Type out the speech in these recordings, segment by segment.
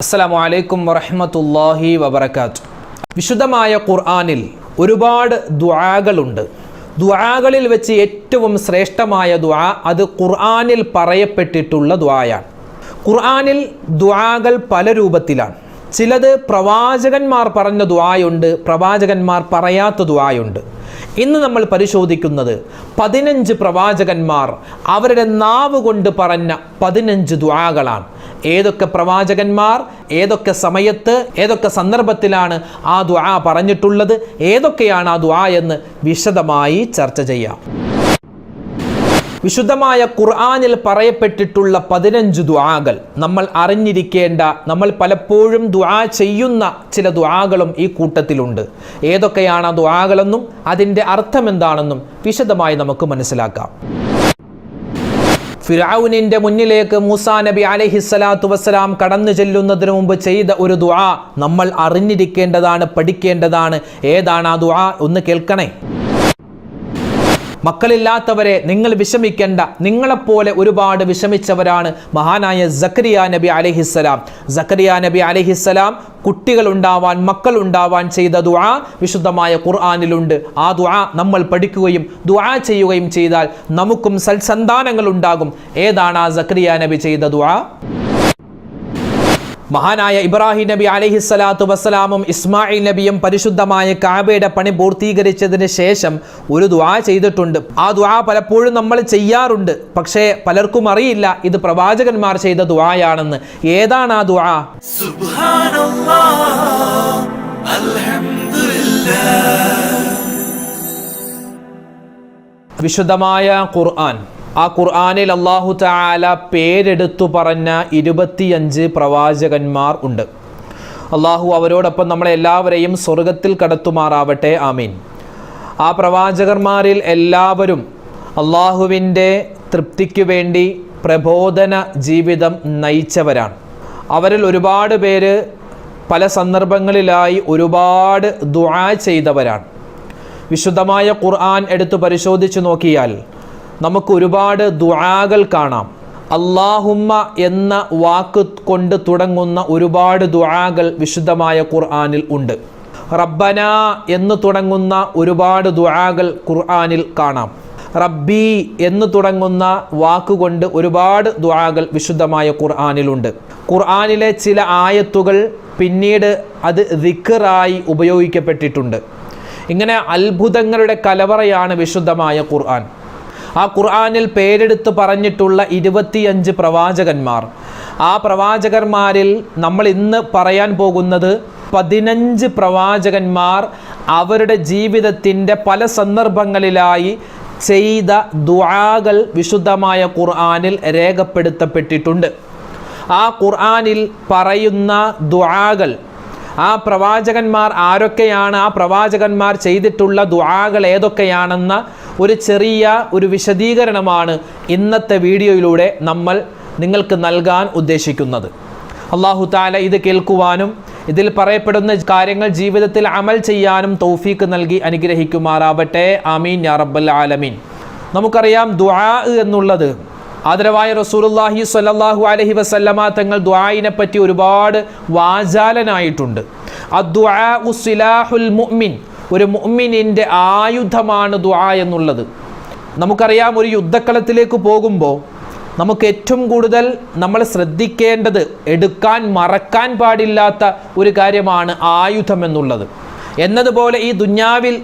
അസ്സലാമു അലൈക്കും വറഹ്മത്തുള്ളാഹി വബറകാതുഹു. വിശുദ്ധമായ ഖുർആനിൽ ഒരുപാട് ദുആകളുണ്ട്. ദുആകളിൽ വെച്ച് ഏറ്റവും ശ്രേഷ്ഠമായ ദുആ അത് ഖുർആനിൽ പറയപ്പെട്ടിട്ടുള്ള ദുആയാണ്. ഖുർആനിൽ ദുആകൾ പല രൂപത്തിലാണ്. ചിലത് പ്രവാചകന്മാർ പറഞ്ഞ ദുആയുണ്ട്, പ്രവാചകന്മാർ പറയാത്ത ദുആയുണ്ട്. ഇന്ന് നമ്മൾ പരിശോധിക്കുന്നത് 15 പ്രവാചകന്മാർ അവരുടെ നാവ് കൊണ്ട് പറഞ്ഞ 15 ദുആകളാണ്. ഏതൊക്കെ പ്രവാചകന്മാർ ഏതൊക്കെ സമയത്ത് ഏതൊക്കെ സന്ദർഭത്തിലാണ് ആ ദുആ പറഞ്ഞിട്ടുള്ളത്, ഏതൊക്കെയാണ് ആ ദുആ എന്ന് വിശദമായി ചർച്ച ചെയ്യാം. വിശുദ്ധമായ ഖുർആനിൽ പറയപ്പെട്ടിട്ടുള്ള 15 ദുആകൾ നമ്മൾ അറിഞ്ഞിരിക്കേണ്ട, നമ്മൾ പലപ്പോഴും ദുആ ചെയ്യുന്ന ചില ദുആകളും ഈ കൂട്ടത്തിലുണ്ട്. ഏതൊക്കെയാണ് ആ ദുആകളെന്നും അതിൻ്റെ അർത്ഥം എന്താണെന്നും വിശദമായി നമുക്ക് മനസ്സിലാക്കാം. ഫിർഔനിന്റെ മുന്നിലേക്ക് മൂസാ നബി അലൈഹിസ്സലാത്തു വസ്സലാം കടന്നു ചെല്ലുന്നതിന് മുമ്പ് ചെയ്ത ഒരു ദുആ നമ്മൾ അറിഞ്ഞിരിക്കേണ്ടതാണ്, പഠിക്കേണ്ടതാണ്. ഏതാണ് ആ ദുആ? ഒന്ന് കേൾക്കണേ. മക്കളില്ലാത്തവരെ നിങ്ങൾ വിഷമിക്കേണ്ട, നിങ്ങളെപ്പോലെ ഒരുപാട് വിഷമിച്ചവരാണ് മഹാനായ സക്കരിയ നബി അലൈഹിസ്സലാം. സക്കരിയ നബി അലൈഹിസ്സലാം കുട്ടികൾ ഉണ്ടാവാൻ, മക്കൾ ഉണ്ടാവാൻ ചെയ്ത ദുആ വിശുദ്ധമായ ഖുർആനിലുണ്ട്. ആ ദുആ നമ്മൾ പഠിക്കുകയും ദുആ ചെയ്യുകയും ചെയ്താൽ നമുക്കും സൽസന്താനങ്ങൾ ഉണ്ടാകും. ഏതാണ് ആ സക്കരിയ നബി ചെയ്ത ദുആ? മഹാനായ ഇബ്രാഹിം നബി അലൈഹിസ്സലാത്തു വസ്സലാമും ഇസ്മായിൽ നബിയും പരിശുദ്ധമായ കഅബയുടെ പണി പൂർത്തീകരിച്ചതിന് ശേഷം ഒരു ദുആ ചെയ്തിട്ടുണ്ട്. ആ ദുആ പലപ്പോഴും നമ്മൾ ചെയ്യാറുണ്ട്, പക്ഷേ പലർക്കും അറിയില്ല ഇത് പ്രവാചകന്മാർ ചെയ്ത ദുആയാണെന്ന്. ഏതാണ് ആ ദുആ? സുബ്ഹാനല്ലാഹ് അൽഹംദുലില്ലാഹ്. വിശുദ്ധമായ ഖുർആൻ, ആ ഖുർആനിൽ അല്ലാഹു തആല പേരെടുത്തു പറഞ്ഞ 25 പ്രവാചകന്മാർ ഉണ്ട്. അല്ലാഹു അവരോടൊപ്പം നമ്മളെ എല്ലാവരെയും സ്വർഗത്തിൽ കടത്തുമാറാവട്ടെ, ആമീൻ. ആ പ്രവാചകന്മാരിൽ എല്ലാവരും അല്ലാഹുവിൻ്റെ തൃപ്തിക്ക് വേണ്ടി പ്രബോധന ജീവിതം നയിച്ചവരാണ്. അവരിൽ ഒരുപാട് പേര് പല സന്ദർഭങ്ങളിലായി ഒരുപാട് ദുആ ചെയ്തവരാണ്. വിശുദ്ധമായ ഖുർആൻ എടുത്തു പരിശോധിച്ചു നോക്കിയാൽ നമുക്ക് ഒരുപാട് ദുആകൾ കാണാം. അല്ലാഹുമ്മ എന്ന വാക്ക് കൊണ്ട് തുടങ്ങുന്ന ഒരുപാട് ദുആകൾ വിശുദ്ധമായ ഖുർആനിൽ ഉണ്ട്. റബ്ബന എന്ന് തുടങ്ങുന്ന ഒരുപാട് ദുആകൾ ഖുർആനിൽ കാണാം. റബ്ബി എന്ന് തുടങ്ങുന്ന വാക്കുകൊണ്ട് ഒരുപാട് ദുആകൾ വിശുദ്ധമായ ഖുർആനിലുണ്ട്. ഖുർആനിലെ ചില ആയത്തുകൾ പിന്നീട് അത് ദിക്റായി ഉപയോഗിക്കപ്പെട്ടിട്ടുണ്ട്. ഇങ്ങനെ അത്ഭുതങ്ങളുടെ കലവറയാണ് വിശുദ്ധമായ ഖുർആൻ. ആ ഖുർആനിൽ പേരെടുത്ത് പറഞ്ഞിട്ടുള്ള 25 പ്രവാചകന്മാർ, ആ പ്രവാചകന്മാരിൽ നമ്മൾ ഇന്ന് പറയാൻ പോകുന്നത് 15 പ്രവാചകന്മാർ അവരുടെ ജീവിതത്തിൻ്റെ പല സന്ദർഭങ്ങളിലായി ചെയ്ത ദുആകൾ വിശുദ്ധമായ ഖുർആനിൽ രേഖപ്പെടുത്തപ്പെട്ടിട്ടുണ്ട്. ആ ഖുർആനിൽ പറയുന്ന ദുആകൾ, ആ പ്രവാചകന്മാർ ആരൊക്കെയാണ്, ആ പ്രവാചകന്മാർ ചെയ്തിട്ടുള്ള ദുആകൾ ഏതൊക്കെയാണെന്ന ഒരു ചെറിയ വിശദീകരണമാണ് ഇന്നത്തെ വീഡിയോയിലൂടെ നമ്മൾ നിങ്ങൾക്ക് നൽകാൻ ഉദ്ദേശിക്കുന്നത്. അല്ലാഹു തആല ഇത് കേൾക്കുവാനും ഇതിൽ പറയപ്പെടുന്ന കാര്യങ്ങൾ ജീവിതത്തിൽ അമൽ ചെയ്യാനും തൗഫീക്ക് നൽകി അനുഗ്രഹിക്കുമാറാവട്ടെ, ആമീൻ യാ റബ്ബൽ ആലമീൻ. നമുക്കറിയാം ദുആ എന്നുള്ളത്, ആദരവായ റസൂലുള്ളാഹി സ്വല്ലല്ലാഹു അലൈഹി വസല്ലമ തങ്ങൾ ദുആയിനെ പറ്റി ഒരുപാട് വാചാലനായിട്ടുണ്ട്. അദ്ദുആഉ സിലാഹുൽ മുഅ്മിൻ, ഒരു മുഅ്മിനിൻ്റെ ആയുധമാണ് ദുആ എന്നുള്ളത്. നമുക്കറിയാം, ഒരു യുദ്ധക്കളത്തിലേക്ക് പോകുമ്പോൾ നമുക്ക് ഏറ്റവും കൂടുതൽ നമ്മൾ ശ്രദ്ധിക്കേണ്ടത്, എടുക്കാൻ മറക്കാൻ പാടില്ലാത്ത ഒരു കാര്യമാണ് ആയുധം എന്നുള്ളത്. എന്നതുപോലെ ഈ ദുന്യാവിൽ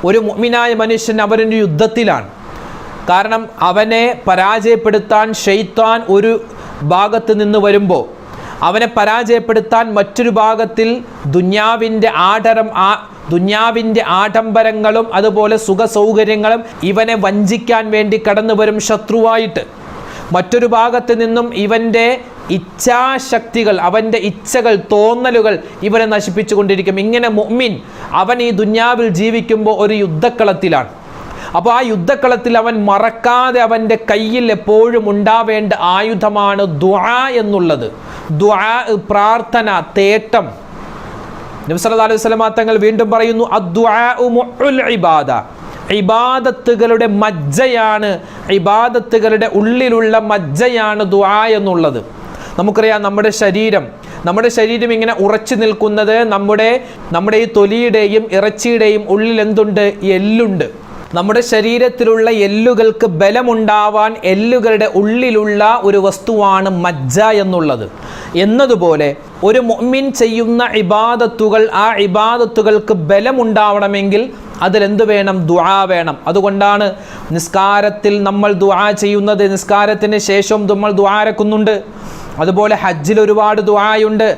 ഒരു മുഅ്മിനായ മനുഷ്യൻ അവരൊരു യുദ്ധത്തിലാണ്. കാരണം അവനെ പരാജയപ്പെടുത്താൻ ശൈത്താൻ ഒരു ഭാഗത്ത് നിന്ന് വരുമ്പോൾ അവനെ പരാജയപ്പെടുത്താൻ മറ്റൊരു ഭാഗത്തിൽ ദുന്യാവിൻ്റെ ആഡംബരങ്ങളും അതുപോലെ സുഖ സൗകര്യങ്ങളും ഇവനെ വഞ്ചിക്കാൻ വേണ്ടി കടന്നു വരും ശത്രുവായിട്ട്. മറ്റൊരു ഭാഗത്ത് നിന്നും ഇവൻ്റെ ഇച്ഛാശക്തികൾ, അവൻ്റെ ഇച്ഛകൾ, തോന്നലുകൾ ഇവനെ നശിപ്പിച്ചു കൊണ്ടിരിക്കും. ഇങ്ങനെ മുഅ്മിൻ അവൻ ഈ ദുന്യാവിൽ ജീവിക്കുമ്പോൾ ഒരു യുദ്ധക്കളത്തിലാണ്. അപ്പോൾ ആ യുദ്ധക്കളത്തിൽ അവൻ മറക്കാതെ അവൻ്റെ കയ്യിൽ എപ്പോഴും ഉണ്ടാവേണ്ട ആയുധമാണ് ദുആ എന്നുള്ളത്. ദുആ, പ്രാർത്ഥന, തേട്ടം. നബി സല്ലല്ലാഹു അലൈഹി വസല്ലം തങ്ങൾ വീണ്ടും പറയുന്നു, അദ്ദുആഉ മുഉൽ ഇബാദ, ഇബാദത്തുകളുടെ മജ്ജയാണ്, ഇബാദത്തുകളുടെ ഉള്ളിലുള്ള മജ്ജയാണ് ദുആ എന്നുള്ളത്. നമുക്കറിയാം, നമ്മുടെ ശരീരം നമ്മുടെ ശരീരം ഇങ്ങനെ ഉറച്ചു നിൽക്കുന്നത് നമ്മുടെ ഈ തൊലിയുടെയും ഇറച്ചിയുടെയും ഉള്ളിൽ എന്തുണ്ട്? എല്ലുണ്ട്. നമ്മുടെ ശരീരത്തിലുള്ള എല്ലുകൾക്ക് ബലമുണ്ടാവാൻ എല്ലുകളുടെ ഉള്ളിലുള്ള ഒരു വസ്തുവാണ് മജ്ജ എന്നുള്ളത്. എന്നതുപോലെ ഒരു മുഅ്മിൻ ചെയ്യുന്ന ഇബാദത്തുകൾ, ആ ഇബാദത്തുകൾക്ക് ബലമുണ്ടാവണമെങ്കിൽ അതിലെന്ത് വേണം? ദുആ വേണം. അതുകൊണ്ടാണ് നിസ്കാരത്തിൽ നമ്മൾ ദുആ ചെയ്യുന്നത്. നിസ്കാരത്തിന് ശേഷം നമ്മൾ ദുആ ഇറക്കുന്നുണ്ട്. അതുപോലെ ഹജ്ജിൽ ഒരുപാട് ദുആയുണ്ട്.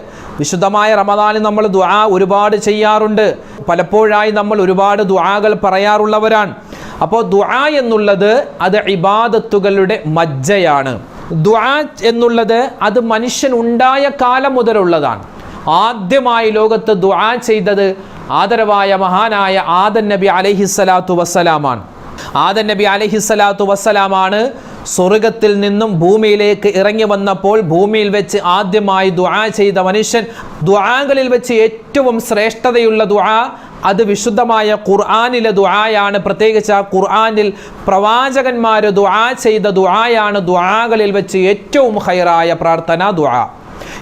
വിശുദ്ധമായ റമദാനിൽ നമ്മൾ ദുആ ഒരുപാട് ചെയ്യാറുണ്ട്. പലപ്പോഴായി നമ്മൾ ഒരുപാട് ദുആകൾ പറയാറുള്ളവരാണ്. അപ്പോൾ ദുആ എന്നുള്ളത് അത് ഇബാദത്തുകളുടെ മജ്ജയാണ്. ദുആ എന്നുള്ളത് അത് മനുഷ്യൻ ഉണ്ടായ കാലം മുതലുള്ളതാണ്. ആദ്യമായി ലോകത്ത് ദുആ ചെയ്തത് ആദരവായ മഹാനായ ആദം നബി അലൈഹിസ്സലാത്തു വസ്സലാമാണ്. ആദം നബി അലൈഹിസ്സലാത്തു വസ്സലാമാണ് സ്വർഗത്തിൽ നിന്നും ഭൂമിയിലേക്ക് ഇറങ്ങി വന്നപ്പോൾ ഭൂമിയിൽ വെച്ച് ആദ്യമായി ദുആ ചെയ്ത മനുഷ്യൻ. ദുആകളിൽ വെച്ച് ഏറ്റവും ശ്രേഷ്ഠതയുള്ള ദുആ അത് വിശുദ്ധമായ ഖുർആനിലെ ദുആയാണ്. പ്രത്യേകിച്ച് ആ ഖുർആനിൽ പ്രവാചകന്മാർ ദുആ ചെയ്ത ദുആയാണ് ദുആകളിൽ വെച്ച് ഏറ്റവും ഖൈറായ പ്രാർത്ഥന ദുആ.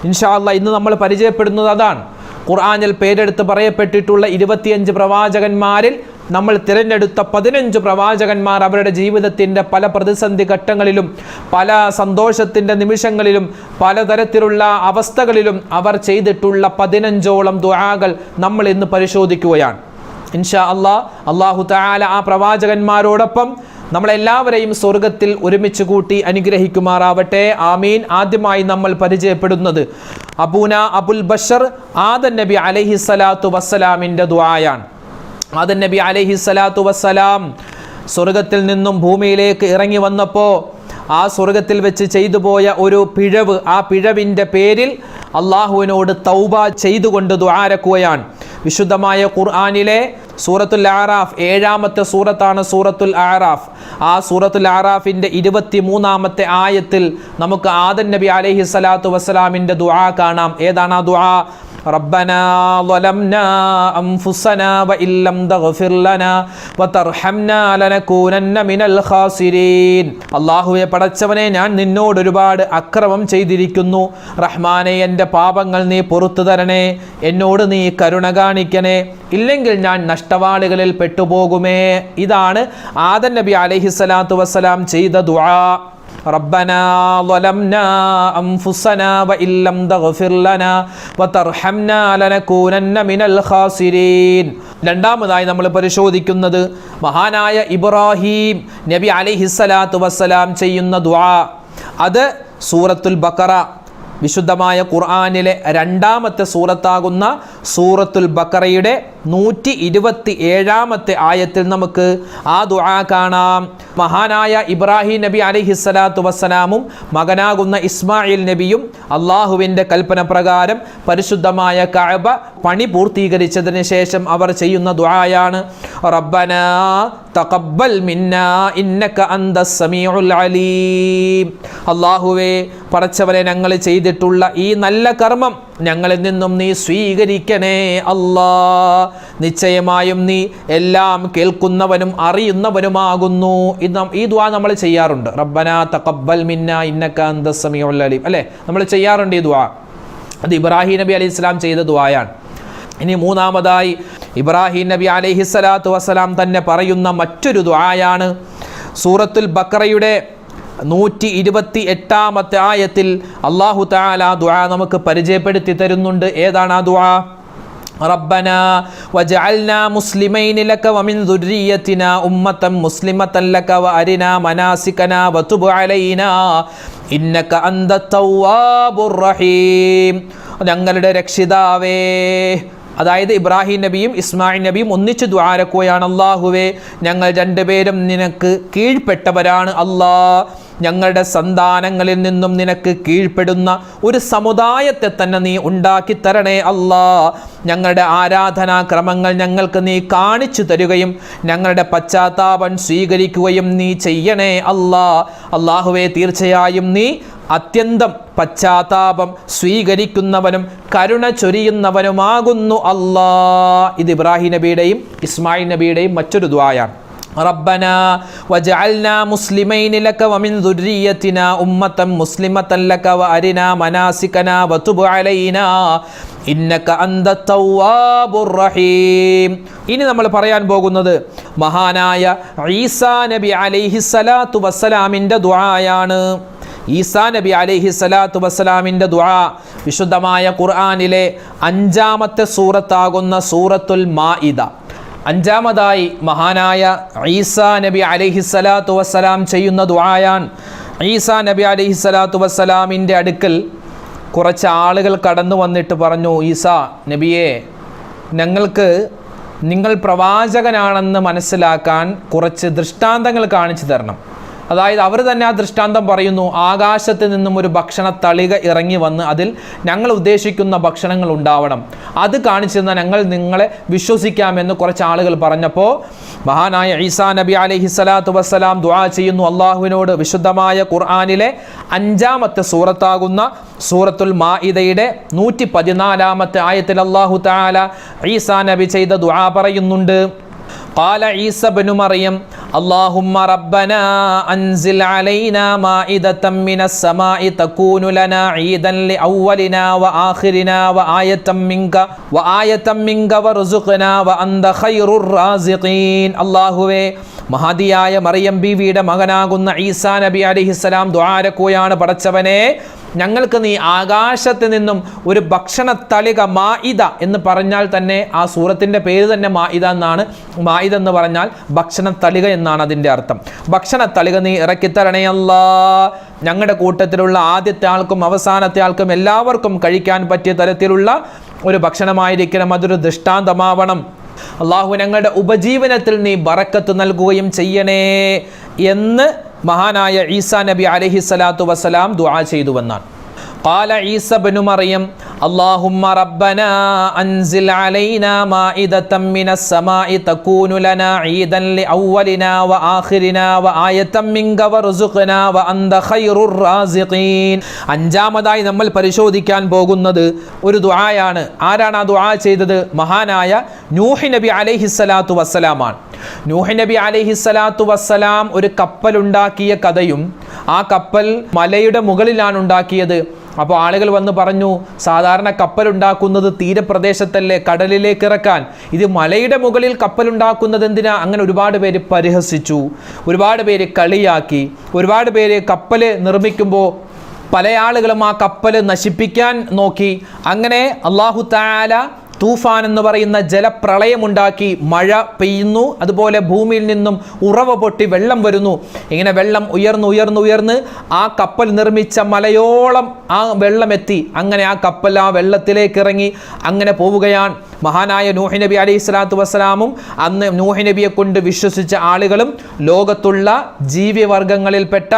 ഇൻഷാ അല്ലാഹ് ഇന്ന് നമ്മൾ പരിചയപ്പെടുന്നത് അതാണ്. ഖുർആനിൽ പേരെടുത്ത് പറയപ്പെട്ടിട്ടുള്ള 25 പ്രവാചകന്മാരിൽ നമ്മൾ തിരഞ്ഞെടുത്ത 15 പ്രവാചകന്മാർ അവരുടെ ജീവിതത്തിൻ്റെ പല പ്രതിസന്ധി ഘട്ടങ്ങളിലും പല സന്തോഷത്തിൻ്റെ നിമിഷങ്ങളിലും പലതരത്തിലുള്ള അവസ്ഥകളിലും അവർ ചെയ്തിട്ടുള്ള 15ഓളം ദുആകൾ നമ്മൾ ഇന്ന് പരിശോധിക്കുകയാണ്. ഇൻഷാ അല്ലാഹ് അല്ലാഹു തആല ആ പ്രവാചകന്മാരോടൊപ്പം നമ്മളെല്ലാവരെയും സ്വർഗത്തിൽ ഒരുമിച്ച് കൂട്ടി അനുഗ്രഹിക്കുമാറാവട്ടെ. ആമീൻ. ആദ്യമായി നമ്മൾ പരിചയപ്പെടുന്നത് അബൂന അബുൽ ബഷർ ആദം നബി അലൈഹിസ്സലാത്തു വസ്സലാമിൻ്റെ ദുആയാണ്. ആദം നബി അലൈഹിസ്സലാത്തു വസ്സലാം സ്വർഗത്തിൽ നിന്നും ഭൂമിയിലേക്ക് ഇറങ്ങി വന്നപ്പോൾ ആ സ്വർഗത്തിൽ വെച്ച് ചെയ്തു പോയ ഒരു പിഴവ്, ആ പിഴവിൻ്റെ പേരിൽ അള്ളാഹുവിനോട് തൗബ ചെയ്തുകൊണ്ട് ദുആരക്കുകയാണ്. വിശുദ്ധമായ ഖുർആനിലെ സൂറത്തുൽ അഅറാഫ് 7ാമത്തെ സൂറത്താണ് സൂറത്തുൽ അഅറാഫ്. ആ സൂറത്തുൽ അഅറാഫിൻ്റെ 23ാമത്തെ ആയത്തിൽ നമുക്ക് ആദം നബി അലൈഹിസ്സലാത്തു വസ്സലാമിൻ്റെ ദുആ കാണാം. ഏതാണ് ആ ദുആ? റബ്ബനാ ളലംനാ അൻഫുസനാ വഇല്ലം തഗ്ഫിർ ലനാ വതർഹംനാ ലനകൂനന്ന മിനൽ ഖാസിരീൻ. അല്ലാഹുവേ, പടച്ചവനെ, ഞാൻ നിന്നോട് ഒരുപാട് അക്രമം ചെയ്തിരിക്കുന്നു. റഹ്മാനെ, എൻ്റെ പാപങ്ങൾ നീ പുറത്തു തരണേ, എന്നോട് നീ കരുണ കാണിക്കണേ, ഇല്ലെങ്കിൽ ഞാൻ നഷ്ടവാളികളിൽ പെട്ടുപോകുമേ. ഇതാണ് ആദം നബി അലൈഹിസ്സലാത്തു വസ്സലാം ചെയ്ത ദുആ. റബ്ബനാ ളലംനാ അൻഫുസനാ വഇല്ലം തഗ്ഫിർ ലനാ വതർഹംനാ ലനകൂനന്ന മിനൽ ഖാസിരീൻ. രണ്ടാമതായി നമ്മൾ പരിശോധിക്കുന്നത് മഹാനായ ഇബ്രാഹിം നബി അലൈഹിസ്സലാത്തു വസ്സലാം ചെയ്യുന്ന ദുആ. അത് സൂറത്തുൽ ബഖറ, വിശുദ്ധമായ ഖുർആനിലെ 2ാമത്തെ സൂറത്താകുന്ന സൂറത്തുൽ ബഖറയുടെ 127ാമത്തെ ആയത്തിൽ നമുക്ക് ആ ദുആ കാണാം. മഹാനായ ഇബ്രാഹിം നബി അലൈഹിസ്സലാത്തു വസ്സലാമും മകനാകുന്ന ഇസ്മായിൽ നബിയും അള്ളാഹുവിൻ്റെ കൽപ്പന പ്രകാരം പരിശുദ്ധമായ കഅബ പണി പൂർത്തീകരിച്ചതിന് ശേഷം അവർ ചെയ്യുന്ന ദുആയാണ് റബ്ബനാ തഖബ്ബൽ മിന്നാ ഇന്നക അന്തസ് സമീഉൽ അലീം. അല്ലാഹുവേ, പടച്ചവനെ, ഞങ്ങൾ ചെയ്തിട്ടുള്ള ഈ നല്ല കർമ്മം ഞങ്ങളിൽ നിന്നും നീ സ്വീകരിക്കണേ അല്ലാ. നിശ്ചയമായും നീ എല്ലാം കേൾക്കുന്നവനും അറിയുന്നവനുമാകുന്നു. ഈ ദുആ നമ്മൾ ചെയ്യാറുണ്ട്. റബ്ബനാ തഖബ്ബൽ മിന്നാ ഇന്നക അന്തസ് സമീഉൽ അലീം, അല്ലേ? നമ്മൾ ചെയ്യാറുണ്ട് ഈ ദുആ. അത് ഇബ്രാഹിം നബി അലൈഹി സ്വലാം ചെയ്ത ദുആയാണ്. ഇനി മൂന്നാമതായി ഇബ്രാഹിം നബി അലൈഹിസ്സലാത്തു വസ്സലാം തന്നെ പറയുന്ന മറ്റൊരു ദുആയാണ് സൂറത്തുൽ ബഖറയുടെ 128ാമത്തെ ആയത്തിൽ അല്ലാഹു തആല ദുആ നമുക്ക് പരിചയപ്പെടുത്തി തരുന്നുണ്ട്. ഏതാണ് ആ ദുആ? റബ്ബനാ വജഅൽനാ മുസ്ലിമൈനി ലക വമിൻ ദുർരിയ്യതിനാ ഉമ്മത്തൻ മുസ്ലിമത്തൻ ലക വഅരിനാ മനാസികനാ വതുബ് അലൈനാ ഇന്നക അന്തത് തവ്വാബുർ റഹീം. ഞങ്ങളുടെ രക്ഷിതാവേ, അതായത് ഇബ്രാഹിം നബിയും ഇസ്മായിൽ നബിയും ഒന്നിച്ച് ദുആരക്കുകയാണ്. അല്ലാഹുവേ, ഞങ്ങൾ രണ്ടുപേരും നിനക്ക് കീഴ്പ്പെട്ടവരാണ്. അല്ലാ, ഞങ്ങളുടെ സന്താനങ്ങളിൽ നിന്നും നിനക്ക് കീഴ്പ്പെടുന്ന ഒരു സമുദായത്തെ തന്നെ നീ ഉണ്ടാക്കി തരണേ അല്ലാ. ഞങ്ങളുടെ ആരാധനാക്രമങ്ങൾ ഞങ്ങൾക്ക് നീ കാണിച്ചു തരുകയും ഞങ്ങളുടെ പശ്ചാത്താപം സ്വീകരിക്കുകയും നീ ചെയ്യണേ അല്ലാ. അല്ലാഹുവേ, തീർച്ചയായും നീ അത്യന്തം പശ്ചാത്താപം സ്വീകരിക്കുന്നവനും കരുണ ചൊരിയുന്നവനുമാകുന്നു അല്ലാ. ഇത് ഇബ്രാഹിം നബിയുടെയും ഇസ്മായിൽ നബിയുടെയും മറ്റൊരു ദുആയാണ്. റബ്ബനാ വജഅൽനാ മുസ്ലിമൈനി ലക വമിൻ ദുർരിയ്യതിനാ ഉമ്മത്തൻ മുസ്ലിമത്തൻ ലക വഅരിനാ മനാസികനാ വതുബ് അലൈനാ ഇന്നക അന്ത തവ്വാബുർ റഹീം. ഇനി നമ്മൾ പറയാൻ പോകുന്നത് മഹാനായ ഈസാ നബി അലൈഹിസ്സലാത്തു വസ്സലാമിൻ്റെ ദുആയാണ്. ഈസാ നബി അലൈഹിസ്സലാത്തു വസ്സലാമിൻ്റെ ദുആ വിശുദ്ധമായ ഖുർആനിലെ 5-ാമത്തെ സൂറത്താകുന്ന സൂറത്തുൽ മാഇദ. 5-ാമതായി മഹാനായ ഈസാ നബി അലൈഹിസ്സലാത്തു വസ്സലാം ചെയ്യുന്ന ദുആയാണ്. ഈസാ നബി അലൈഹിസ്സലാത്തു വസ്സലാമിൻ്റെ അടുക്കൽ കുറച്ച് ആളുകൾ കടന്നു വന്നിട്ട് പറഞ്ഞു, ഈസാ നബിയെ, ഞങ്ങൾക്ക് നിങ്ങൾ പ്രവാചകനാണെന്ന് മനസ്സിലാക്കാൻ കുറച്ച് ദൃഷ്ടാന്തങ്ങൾ കാണിച്ചു തരണം. അതായത് അവർ തന്നെ ആ ദൃഷ്ടാന്തം പറയുന്നു, ആകാശത്ത് നിന്നും ഒരു ഭക്ഷണ തളിക ഇറങ്ങി വന്ന് അതിൽ ഞങ്ങൾ ഉദ്ദേശിക്കുന്ന ഭക്ഷണങ്ങൾ ഉണ്ടാവണം, അത് കാണിച്ചു തന്നാൽ ഞങ്ങൾ നിങ്ങളെ വിശ്വസിക്കാമെന്ന് കുറച്ച് ആളുകൾ പറഞ്ഞപ്പോൾ മഹാനായ ഈസാ നബി അലൈഹിസ്സലാത്തു വസ്സലാം ദുആ ചെയ്യുന്നു അള്ളാഹുവിനോട്. വിശുദ്ധമായ ഖുർആനിലെ 5-ാമത്തെ സൂറത്താകുന്ന സൂറത്തുൽ മാഇദയുടെ 114-ാമത്തെ ആയത്തിൽ അല്ലാഹു തആല ഈസാ നബി ചെയ്ത ദുആ പറയുന്നുണ്ട്. قال عيسى بن مريم اللهم ربنا أنزل علينا مائدة من السماء تكون لنا عيدا لأولنا وآخرنا وآية منك وارزقنا وأنت خير الرازقين. അല്ലാഹുവേ, മഹദിയായ മറിയം ബീവിയുടെ മകനാകുന്ന ഈസാ നബി അലൈഹിസ്സലാം ദുആരക്കുകയാണ്, പടച്ചവനെ, ഞങ്ങൾക്ക് നീ ആകാശത്ത് നിന്നും ഒരു ഭക്ഷണ തളിക, മാഇദ എന്ന് പറഞ്ഞാൽ തന്നെ ആ സൂറത്തിൻ്റെ പേര് തന്നെ മാഇദ എന്നാണ്. മാഇദ എന്ന് പറഞ്ഞാൽ ഭക്ഷണ തളിക എന്നാണ് അതിൻ്റെ അർത്ഥം. ഭക്ഷണ തളിക നീ ഇറക്കിത്തരണേ അല്ലാ. ഞങ്ങളുടെ കൂട്ടത്തിലുള്ള ആദ്യത്തെ ആൾക്കും അവസാനത്തെ ആൾക്കും എല്ലാവർക്കും കഴിക്കാൻ പറ്റിയ തരത്തിലുള്ള ഒരു ഭക്ഷണമായിരിക്കണം, അതൊരു ദൃഷ്ടാന്തമാവണം. അള്ളാഹു ഞങ്ങളുടെ ഉപജീവനത്തിൽ നീ ബറക്കത്ത് നൽകുകയും ചെയ്യണേ എന്ന് മഹാനായ ഈസാ നബി അലൈഹിസ്സലാത്തു വസ്സലാം ദുആ ചെയ്തുവെന്നാണ്. قال عيسى بن مريم اللهم ربنا أنزل علينا مائدة من السماء تكون لنا عيدا لأولنا وآخرنا وآية منك وارزقنا وأنت خير الرازقين. 5-ാമതായി നമ്മൾ പരിശോധിക്കാൻ പോകുന്നത് ഒരു ദുആയാണ്. ആരാണ് ആ ദുആ ചെയ്തത്? മഹാനായ നൂഹ് നബി അലൈഹിസ്സലാത്തു വസ്സലാമാണ്. നൂഹ് നബി അലൈഹിസ്സലാത്തു വസ്സലാം ഒരു കപ്പലുണ്ടാക്കിയ കഥയും, ആ കപ്പൽ മലയുടെ മുകളിലാണ് ഉണ്ടാക്കിയത്. അപ്പോൾ ആളുകൾ വന്ന് പറഞ്ഞു, സാധാരണ കപ്പലുണ്ടാക്കുന്നത് തീരപ്രദേശത്തല്ലേ, കടലിലേക്ക് ഇറക്കാൻ, ഇത് മലയുടെ മുകളിൽ കപ്പലുണ്ടാക്കുന്നത് എന്തിനാ? അങ്ങനെ ഒരുപാട് പേര് പരിഹസിച്ചു, ഒരുപാട് പേര് കളിയാക്കി, ഒരുപാട് പേര് കപ്പൽ നിർമ്മിക്കുമ്പോൾ പല ആളുകളും ആ കപ്പൽ നശിപ്പിക്കാൻ നോക്കി. അങ്ങനെ അല്ലാഹു തആല തൂഫാൻ എന്ന് പറയുന്ന ജലപ്രളയമുണ്ടാക്കി. മഴ പെയ്യുന്നു, അതുപോലെ ഭൂമിയിൽ നിന്നും ഉറവ പൊട്ടി വെള്ളം വരുന്നു. ഇങ്ങനെ വെള്ളം ഉയർന്ന് ആ കപ്പൽ നിർമ്മിച്ച മലയോളം ആ വെള്ളം എത്തി. അങ്ങനെ ആ കപ്പൽ ആ വെള്ളത്തിലേക്ക് ഇറങ്ങി അങ്ങനെ പോവുകയാണ്. മഹാനായ നൂഹ് നബി അലൈഹിസ്സലാത്തു വസ്സലാമും അന്ന് നൂഹ് നബിയെ കൊണ്ട് വിശ്വസിച്ച ആളുകളും ലോകത്തുള്ള ജീവിവർഗങ്ങളിൽപ്പെട്ട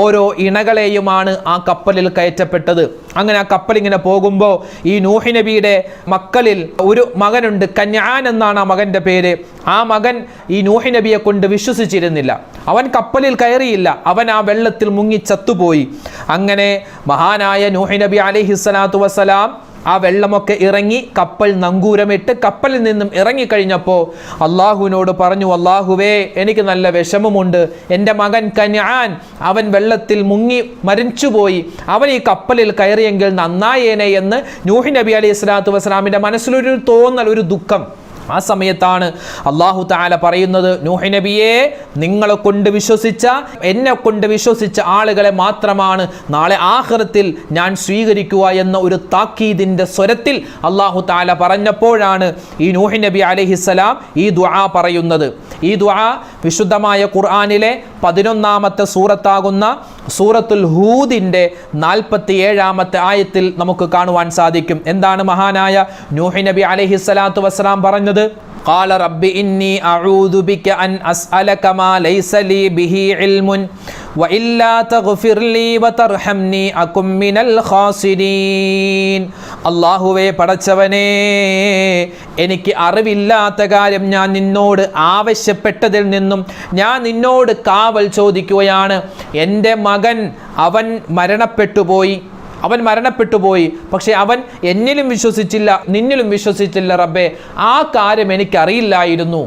ഓരോ ഇണകളെയുമാണ് ആ കപ്പലിൽ കയറ്റപ്പെട്ടത്. അങ്ങനെ ആ കപ്പൽ ഇങ്ങനെ പോകുമ്പോൾ ഈ നൂഹ് നബിയുടെ മക്കളിൽ ഒരു മകനുണ്ട്, കന്യാൻ എന്നാണ് ആ മകൻ്റെ പേര്. ആ മകൻ ഈ നൂഹ് നബിയെ കൊണ്ട് വിശ്വസിച്ചിരുന്നില്ല. അവൻ കപ്പലിൽ കയറിയില്ല, അവൻ ആ വെള്ളത്തിൽ മുങ്ങി ചത്തുപോയി. അങ്ങനെ മഹാനായ നൂഹ് നബി അലൈഹിസ്സലാത്തു വസ്സലാം ആ വെള്ളമൊക്കെ ഇറങ്ങി കപ്പൽ നങ്കൂരമിട്ട് കപ്പലിൽ നിന്നും ഇറങ്ങിക്കഴിഞ്ഞപ്പോൾ അള്ളാഹുവിനോട് പറഞ്ഞു, അള്ളാഹുവേ, എനിക്ക് നല്ല വിഷമമുണ്ട്, എൻ്റെ മകൻ കന്യാൻ അവൻ വെള്ളത്തിൽ മുങ്ങി മരിച്ചുപോയി, അവൻ ഈ കപ്പലിൽ കയറിയെങ്കിൽ നന്നായേനെ എന്ന് നൂഹ് നബി അലൈഹി സ്വലാത്തു വസ്സലാമിൻ്റെ മനസ്സിലൊരു തോന്നൽ, ഒരു ദുഃഖം. ആ സമയത്താണ് അല്ലാഹു തആല പറയുന്നത്, നൂഹ് നബിയെ, നിങ്ങളെ കൊണ്ട് വിശ്വസിച്ച, എന്നെ കൊണ്ട് വിശ്വസിച്ച ആളുകളെ മാത്രമാണ് നാളെ ആഖിറത്തിൽ ഞാൻ സ്വീകരിക്കുക എന്ന ഒരു താക്കീദിൻ്റെ സ്വരത്തിൽ അല്ലാഹു തആല പറഞ്ഞപ്പോഴാണ് ഈ നൂഹ് നബി അലൈഹിസ്സലാം ഈ ദുആ പറയുന്നത്. ഈ ദുആ വിശുദ്ധമായ ഖുർആനിലെ 11-ാമത്തെ സൂറത്താകുന്ന സൂറത്തുൽ ഹൂദിൻ്റെ 47-ാമത്തെ ആയത്തിൽ നമുക്ക് കാണുവാൻ സാധിക്കും. എന്താണ് മഹാനായ നൂഹ് നബി അലൈഹിസ്സലാത്തു വസ്സലാം പറഞ്ഞത്? قال رب إني أعوذ بك أن أسألك ما ليس لي به علم وإلا تغفر لي وترحمني أكن من الخاسرين. അല്ലാഹുവേ, പടച്ചവനേ, എനിക്ക് അറിവില്ലാത്ത കാര്യം ഞാൻ നിന്നോട് ആവശ്യപ്പെട്ടതിൽ നിന്നും ഞാൻ നിന്നോട് കാവൽ ചോദിക്കുകയാണ്. എൻ്റെ മകൻ അവൻ മരണപ്പെട്ടുപോയി, പക്ഷെ അവൻ എന്നിലും വിശ്വസിച്ചില്ല, നിന്നിലും വിശ്വസിച്ചില്ല റബ്ബേ. ആ കാര്യം എനിക്കറിയില്ലായിരുന്നു.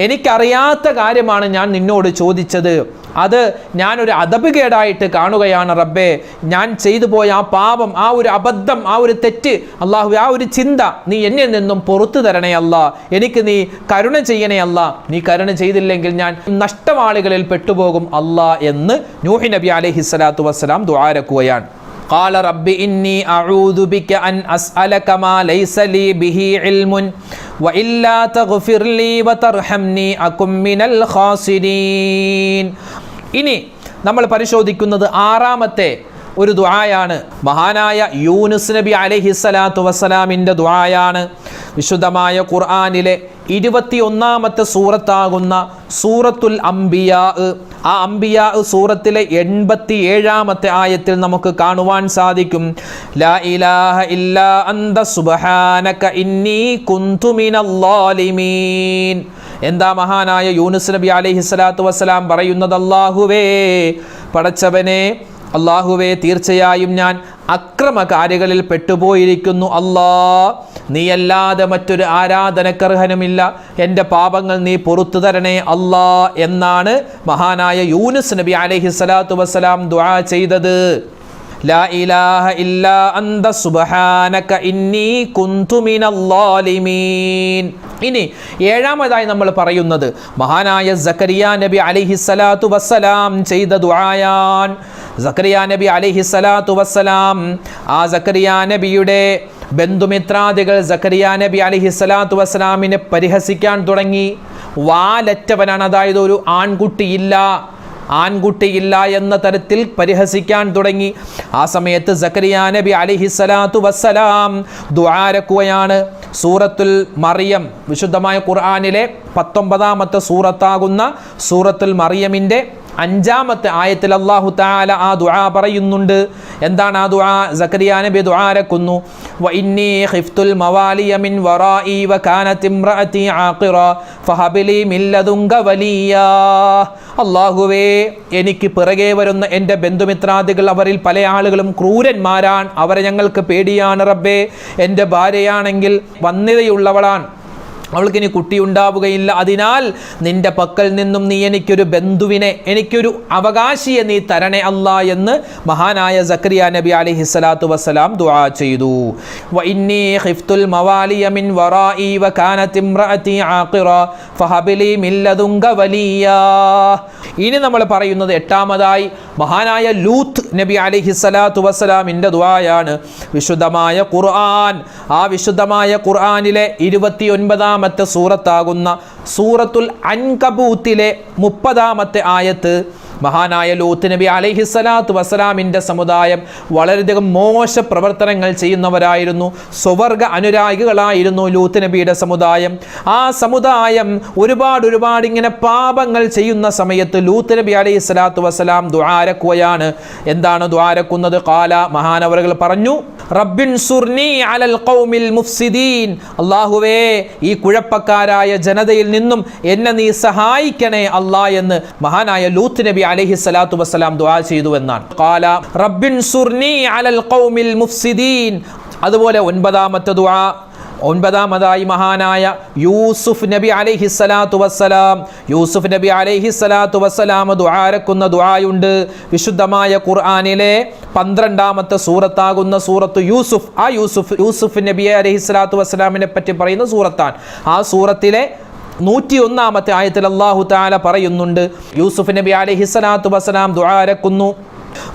എനിക്കറിയാത്ത കാര്യമാണ് ഞാൻ നിന്നോട് ചോദിച്ചത്, അത് ഞാനൊരു അദബുകേടായിട്ട് കാണുകയാണ് റബ്ബേ. ഞാൻ ചെയ്തു പോയ ആ പാപം, ആ ഒരു അബദ്ധം, ആ ഒരു തെറ്റ്, അള്ളാഹു ആ ഒരു ചിന്ത നീ എന്നിൽ നിന്നും പുറത്തു തരണേ അല്ലാ. എനിക്ക് നീ കരുണ ചെയ്യണേ അല്ലാ. നീ കരുണ ചെയ്തില്ലെങ്കിൽ ഞാൻ നഷ്ടവാളികളിൽ പെട്ടുപോകും അല്ലാ എന്ന് നൂഹ് നബി അലൈഹിസ്സലാത്തു വസ്സലാം ദുആരക്കുകയാണ്. قال رب إني أعوذ بك أن أسألك ما ليس لي به علم وإلا تغفر لي وترحمني أكن من الخاسرين. ഇനി നമ്മൾ പരിശോധിക്കുന്നത് ആറാമത്തെ ഒരു ദുആയാണ്. മഹാനായ യൂനുസ് നബി അലൈഹിസ്സലാത്തു വസ്സലാമിൻ്റെ ദുആയാണ്. വിശുദ്ധമായ ഖുർആനിലെ 21-ാമത്തെ സൂറത്താകുന്ന സൂറത്തുൽ അംബിയാ, ആ അംബിയാ സൂറത്തിലെ 87-ാമത്തെ ആയത്തിൽ നമുക്ക് കാണുവാൻ സാധിക്കും, ലാ ഇലാഹ ഇല്ലാ അന്ത സുബ്ഹാനക ഇന്നി കുന്തു മിനൽ ളാലിമീൻ. എന്താ മഹാനായ യൂനുസ് നബി അലൈഹിസ്സലാത്തു വസ്സലാം പറയുന്നത്? അല്ലാഹുവേ, പടച്ചവനെ, അല്ലാഹുവേ, തീർച്ചയായും ഞാൻ അക്രമകാരികളിൽ പെട്ടുപോയിരിക്കുന്നു. അല്ലാ, നീയല്ലാതെ മറ്റൊരു ആരാധനക്കർഹനുമില്ല, എൻ്റെ പാപങ്ങൾ നീ പുറത്തു തരണേ അല്ലാ എന്നാണ് മഹാനായ യൂനുസ് നബി അലൈഹിസ്സലാത്തു വസ്സലാം ദുആ ചെയ്തത്. ലാ ഇലാഹ ഇല്ലാ അന്ത സുബ്ഹാനക ഇന്നി കുന്തു മിനൽ ളാലിമീൻ. ഇനി ഏഴാമതായി നമ്മൾ പറയുന്നത് മഹാനായ സക്കരിയ നബി അലൈഹിസ്സലാത്തു വസ്സലാം ചെയ്ത ദുആയാൻ. സക്കരിയ നബി അലൈഹിസ്സലാത്തു വസ്സലാം, ആ സക്കരിയ നബിയുടെ ബന്ധുമിത്രാദികൾ സക്കരിയ നബി അലൈഹിസ്സലാത്തു വസ്സലാമിനെ പരിഹസിക്കാൻ തുടങ്ങി. വാലറ്റവനാണ്, അതായത് ഒരു ആൺകുട്ടിയില്ല എന്ന തരത്തിൽ പരിഹസിക്കാൻ തുടങ്ങി. ആ സമയത്ത് സക്കരിയ നബി അലൈഹിസ്സലാത്തു വസ്സലാം ദുആരക്കുകയാണ്. സൂറത്തുൽ മറിയം, വിശുദ്ധമായ ഖുർആനിലെ 19-ാമത്തെ സൂറത്താകുന്ന സൂറത്തുൽ മറിയമിൻ്റെ 5-ാമത്തെ ആയത്തിൽ അല്ലാഹു തആല ആ ദുആ പറയുന്നുണ്ട്. എന്താണ് ആ ദുആ? സക്കരിയ നബി ദുആരക്കുന്നു, വ ഇന്നി ഖിഫ്തുൽ മവാലിയ മിൻ വറാഇ വ കാനത് ഇംറഅതി ആഖിറ ഫഹബലി മിൻ ലദുങ്ക വലിയാ. അല്ലാഹുവേ, എനിക്ക് പിറകെ വരുന്ന എൻ്റെ ബന്ധുമിത്രാദികൾ, അവരിൽ പല ആളുകളും ക്രൂരന്മാരാണ്, അവരെ ഞങ്ങൾക്ക് പേടിയാണ് റബ്ബേ. എൻ്റെ ഭാര്യയാണെങ്കിൽ വന്ധ്യതയുള്ളവളാണ്, അവൾക്കിനി കുട്ടിയുണ്ടാവുകയില്ല. അതിനാൽ നിന്റെ പക്കൽ നിന്നും നീ എനിക്കൊരു ബന്ധുവിനെ, എനിക്കൊരു അവകാശിയെ നീ തരണേ അല്ലാ എന്ന് മഹാനായ സക്കരിയ നബി അലൈഹിസ്സലാത്തു വസ്സലാം ദുആ ചെയ്തു. വ ഇന്നി ഖിഫ്തുൽ മവാലിയ മിൻ വറാഇ വ കാനത് ഇംറഅതി ആഖിറ ഫഹബലി മിൻ ലദുങ്ക വലിയാ. ഇനി നമ്മൾ പറയുന്നത് എട്ടാമതായി മഹാനായ ലൂത്ത് നബി അലൈഹിസ്സലാത്തു വസ്സലാമിൻ്റെ ദുആയാണ്. വിശുദ്ധമായ ഖുർആൻ, ആ വിശുദ്ധമായ ഖുർആനിലെ 29-ാമത്തെ സൂറത്താകുന്ന സൂറത്തുൽ അൻകബൂത്തിലെ 30-ാമത്തെ ആയത്ത്, മഹാനായ ലൂത്ത് നബി അലൈഹിസ്സലാത്തു വസ്സലാമിൻ്റെ സമുദായം വളരെയധികം മോശ പ്രവർത്തനങ്ങൾ ചെയ്യുന്നവരായിരുന്നു, സ്വവർഗ അനുരാഗികളായിരുന്നു ലൂത്ത് നബിയുടെ സമുദായം. ആ സമുദായം ഒരുപാട് ഇങ്ങനെ പാപങ്ങൾ ചെയ്യുന്ന സമയത്ത് ലൂത്ത് നബി അലൈഹിസ്സലാത്തു വസ്സലാം ദുആരക്കുകയാണ്. എന്താണ് ദുആരക്കുന്നത്? ഖാല, മഹാനവറുകൾ പറഞ്ഞു, റബ്ബിൻസുർനി അലൽ ഖൗമിൽ മുഫ്സിദീൻ. അല്ലാഹുവേ, ഈ കുഴപ്പക്കാരായ ജനതയിൽ നിന്നും എന്നെ നീ സഹായിക്കണേ അല്ലാ എന്ന് മഹാനായ ലൂത്ത് നബി അലൈഹിസ്സലാത്തു വസ്സലാം ദുആ ചെയ്തു എന്നാണ്. ഖാല റബ്ബിൻസുർനി അലൽ ഖൗമിൽ മുഫ്സിദീൻ. അതുപോലെ 9-ാമത്തെ ദുആ, 9-ാമതായി മഹാനായ യൂസുഫ് നബി അലൈഹിസ്സലാത്തു വസ്സലാം, യൂസുഫ് നബി അലൈഹിസ്സലാത്തു വസ്സലാം ദുആരക്കുന്ന ദുആയുണ്ട്. വിശുദ്ധമായ ഖുർആനിലെ 12-ാമത്തെ സൂറത്താകുന്ന സൂറത്ത് യൂസുഫ്, ആ യൂസുഫ് നബി അലൈഹിസ്സലാത്തു വസ്സലാമിനെ പറ്റി പറയുന്ന സൂറത്താണ്. ആ സൂറത്തിലെ 101-ാമത്തെ ആയത്തിൽ അല്ലാഹു തആല പറയുന്നുണ്ട്, യൂസുഫ് നബി അലൈഹിസ്സലാത്തു വസ്സലാം ദുആരക്കുന്നു,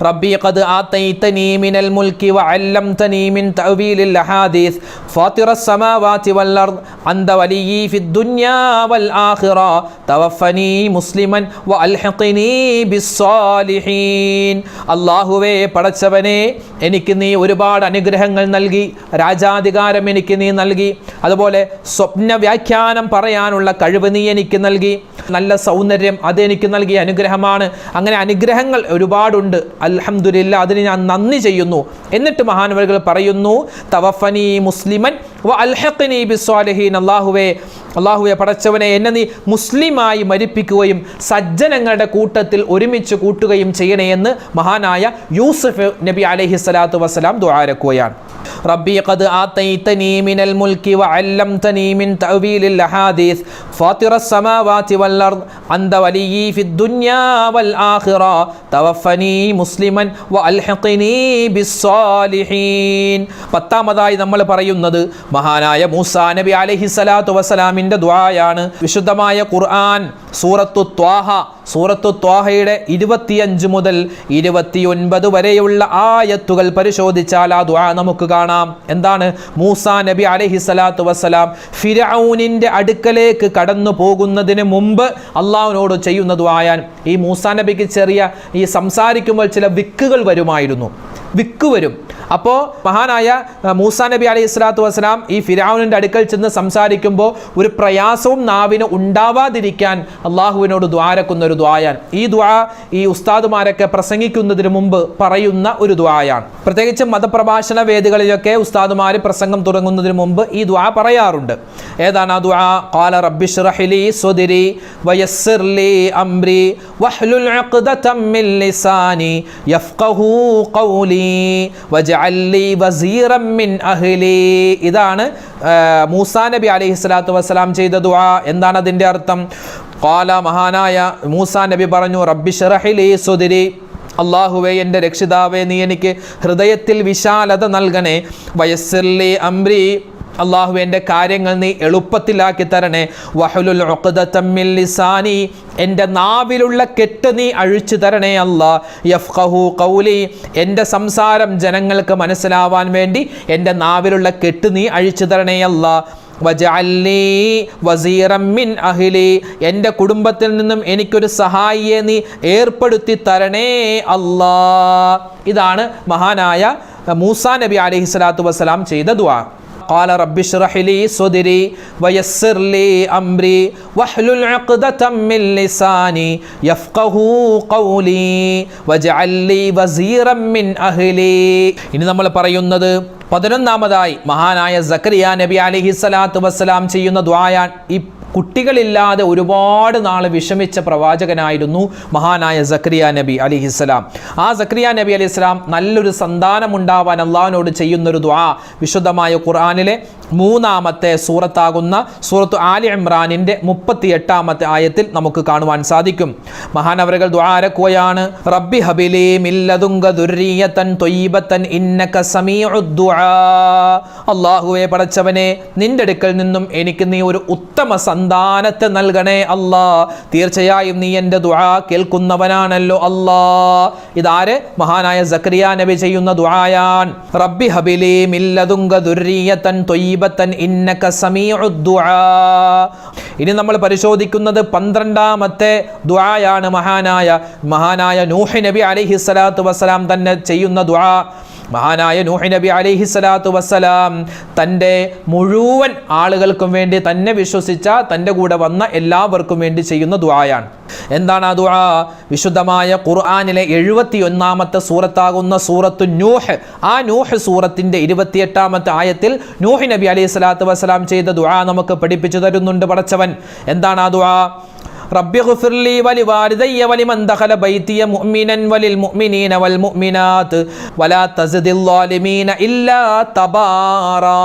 ربي قد آتيتني من الملك وعلمتني من تأويل الأحاديث فاطر السماوات والأرض أنت ولي في الدنيا والآخرة توفني مسلما وألحقني بالصالحين. അല്ലാഹുവേ, പടച്ചവനെ, എനിക്ക് നീ ഒരുപാട് അനുഗ്രഹങ്ങൾ നൽകി, രാജാധികാരം എനിക്ക് നീ നൽകി, അതുപോലെ സ്വപ്ന വ്യാഖ്യാനം പറയാനുള്ള കഴിവ് നീ എനിക്ക് നൽകി, നല്ല സൗന്ദര്യം അതെനിക്ക് നൽകിയ അനുഗ്രഹമാണ്. അങ്ങനെ അനുഗ്രഹങ്ങൾ ഒരുപാടുണ്ട്. അൽഹംദുലില്ലാ, അതിന് ഞാൻ നന്ദി ചെയ്യുന്നു. എന്നിട്ട് മഹാനവറുകൾ പറയുന്നു, തവഫനി മുസ്ലിമൻ വ അൽഹഖ്നി ബിസ്സാലിഹീൻ. അല്ലാഹുവേ, അള്ളാഹുവെ പടച്ചവനെ എന്നെ നീ മുസ്ലിമായി മരിപ്പിക്കുകയും സജ്ജനങ്ങളുടെ കൂട്ടത്തിൽ ഒരുമിച്ച് കൂട്ടുകയും ചെയ്യണേ എന്ന് മഹാനായ യൂസുഫ് നബി അലൈഹിസ്സലാത്തു വസ്സലാം ദുആരക്കുകയാണ്. റബ്ബി ഖദ് ആതൈതനി മിനൽ മുൽക്കി വഅല്ലംതനി മിൻ തഅവീലിൽ അഹാദീസ് ഫാത്തിറസ് സമാവാതി വൽ അർദ് അൻത വലിയ്യി ഫിദ് ദുനിയാ വൽ ആഖിറ തവഫനി മുസ്ലിമൻ വഅൽഹിഖ്നി ബിസ്സാലിഹീൻ. പത്താമതായി നമ്മൾ പറയുന്നത് മഹാനായ മൂസാ നബി അലൈഹിസ്സലാത്തു വസ്സലാമിൻ്റെ ദുആയാണ്. വിശുദ്ധമായ ഖുർആൻ സൂറത്തു ത്വാഹയുടെ 25 മുതൽ 29 വരെയുള്ള ആയത്തുകൾ പരിശോധിച്ചാൽ ആ ദുആ നമുക്ക് കാണാം. എന്താണ്? മൂസാ നബി അലൈഹിസ്സലാത്തു വസ്സലാം ഫിർഔനിൻ്റെ അടുക്കലേക്ക് കടന്നു പോകുന്നതിന് മുമ്പ് അള്ളാഹുവിനോട് ചെയ്യുന്ന ദുആയാണ്. ഈ മൂസാ നബിക്ക് ചെറിയ ഈ സംസാരിക്കുമ്പോൾ ചില വിക്കുകൾ വരുമായിരുന്നു, വിക്ക് വരും. അപ്പോൾ മഹാനായ മൂസാ നബി അലൈഹി സ്വലാത്തു വസ്സലാം ഈ ഫിർഔനിൻ്റെ അടുക്കൽ ചെന്ന് സംസാരിക്കുമ്പോൾ ഒരു പ്രയാസവും നാവിന് ഉണ്ടാവാതിരിക്കാൻ അള്ളാഹുവിനോട് ദ്വാരക്കുന്ന ഒരു ദ്വായാണ്. ഈ ദ്വാ ഈ ഉസ്താദുമാരൊക്കെ പ്രസംഗിക്കുന്നതിന് മുമ്പ് പറയുന്ന ഒരു ദ്വായാണ്. പ്രത്യേകിച്ച് മതപ്രഭാഷണ വേദികളിലൊക്കെ ഉസ്താദുമാർ പ്രസംഗം തുടങ്ങുന്നതിന് മുമ്പ് ഈ ദ്വാ പറയാറുണ്ട്. ഏതാണ് ആ ദ്വാ? ഖാല റബ്ബി ശ്റഹ് ലി സ്വദ്രി വയസ്സിർ ലി അംരി വഹ്ലുൽ ഉഖ്ദതം മിൻ ലിസാനി യഫ്ഖഹു ഖൗലി വജഅല്ലി വസീറൻ മിൻ അഹ്ലി. ഇതാണ് മൂസാ നബി അലൈഹിസ്സലാത്തു വസ്സലാം ചെയ്ത ദുആ. എന്താണ് അതിൻ്റെ അർത്ഥം? ഖാല മഹാനായ മൂസാ നബി പറഞ്ഞു, റബ്ബി ശ്റഹ് ലി സ്വദ്രി, അള്ളാഹുവേ എൻ്റെ രക്ഷിതാവേ നീ എനിക്ക് ഹൃദയത്തിൽ വിശാലത നൽകണേ. വയസ്സിർ ലി അംരി, അള്ളാഹു എൻ്റെ കാര്യങ്ങൾ നീ എളുപ്പത്തിലാക്കി തരണേ. വഹ്ലുൽ ഉഖ്ദതം മിൻ ലിസാനി, എൻ്റെ നാവിലുള്ള കെട്ട് നീ അഴിച്ചു തരണേ അല്ലാ. യഫ്ഖഹു ഖൗലി, എൻ്റെ സംസാരം ജനങ്ങൾക്ക് മനസ്സിലാവാൻ വേണ്ടി എൻ്റെ നാവിലുള്ള കെട്ട് നീ അഴിച്ചു തരണേ അല്ലാ. വജഅൽനി വസീറൻ മിൻ അഹ്ലി, എൻ്റെ കുടുംബത്തിൽ നിന്നും എനിക്കൊരു സഹായിയെ നീ ഏർപ്പെടുത്തി തരണേ അല്ലാ. ഇതാണ് മഹാനായ മൂസാ നബി അലൈഹിസ്സലാത്തു വസ്സലാം ചെയ്ത ദുആ. ഖാല റബ്ബി ശ്റഹ് ലി സ്വദ്രി വയസ്സിർ ലി അംരി വഹ്ലുൽ ഉഖ്ദതം മിൻ ലിസാനി യഫ്ഖഹു ഖൗലി വജഅൽനി വസീറൻ മിൻ അഹ്ലി. ഇനി നമ്മൾ പറയുന്നത് 11ാമതായി മഹാനായ സക്കരിയ നബി അലൈഹിസ്സലാത്തു വസ്സലാം ചെയ്യുന്ന ദുആയാണ്. ഈ കുട്ടികളില്ലാതെ ഒരുപാട് നാൾ വിഷമിച്ച പ്രവാചകനായിരുന്നു മഹാനായ സക്കരിയ നബി അലിഹിസ്സലാം. ആ സക്കരിയ നബി അലിഹിസ്സലാം നല്ലൊരു സന്താനം ഉണ്ടാവാൻ അള്ളാഹുവിനോട് ചെയ്യുന്നൊരു ദുആ വിശുദ്ധമായ ഖുർആനിലെ 3ാമത്തെ സൂറത്താകുന്ന സൂറത്തു ആലി ഇമ്രാനിൻ്റെ 38ാമത്തെ ആയത്തിൽ നമുക്ക് കാണുവാൻ സാധിക്കും. മഹാനവറുകൾ ദുആരക്കുകയാണ്, റബ്ബി ഹബിലി മിൻ ലദുങ്ക ദുർരിയതൻ ത്വയ്യിബതൻ ഇന്നക സമീഉദ് ദുആ. അല്ലാഹുവേ പടച്ചവനെ, നിന്റെ അടുക്കൽ നിന്നും എനിക്ക് നീ ഒരു ഉത്തമ സന്താനത്തെ നൽകണേ അല്ലാ. തീർച്ചയായും നീ എൻ്റെ ദുആ കേൾക്കുന്നവനാണല്ലോ അല്ലാ. ഇതാര്? മഹാനായ സക്കരിയ നബി ചെയ്യുന്ന ദുആയാണ്. റബ്ബി ഹബിലി മിൻ ലദുങ്ക ദുർരിയതൻ ത്വയ്യിബതൻ ഇന്നക സമീഉദ് ദുആ. ഇനി നമ്മൾ പരിശോധിക്കുന്നത് 12ാമത്തെ ദുആയാണ്. മഹാനായ നൂഹ് നബി അലൈഹിസ്സലാത്തു വസ്സലാം തന്നെ ചെയ്യുന്ന ദുആ. മഹാനായ നൂഹ് നബി അലൈഹിസ്സലാത്തു വസ്സലാം തൻ്റെ മുഴുവൻ ആളുകൾക്കും വേണ്ടി, തന്നെ വിശ്വസിച്ച തൻ്റെ കൂടെ വന്ന എല്ലാവർക്കും വേണ്ടി ചെയ്യുന്ന ദുആയാണ്. എന്താണ് ആ ദുആ? വിശുദ്ധമായ ഖുർആനിലെ 71ാമത്തെ സൂറത്താകുന്ന സൂറത്തു നൂഹ്. ആ നൂഹ് സൂറത്തിൻ്റെ 28ാമത്തെ ആയത്തിൽ നൂഹ് നബി അലൈഹിസ്സലാത്തു വസ്സലാം ചെയ്ത ദുആ നമുക്ക് പഠിപ്പിച്ചു തരുന്നുണ്ട് പടച്ചവൻ. എന്താണ് ആ ദുആ? റബ്ബി ഗ്ഫിർ ലി വലിവാലിദയ്യ വലിമൻ ദഖല ബൈതിയ മുഅ്മിനൻ വലിൽ മുഅ്മിനീന വൽ മുഅ്മിനാത്ത് വലാ തസിദിൽ ളാലിമീന ഇല്ലാ തബാറാ.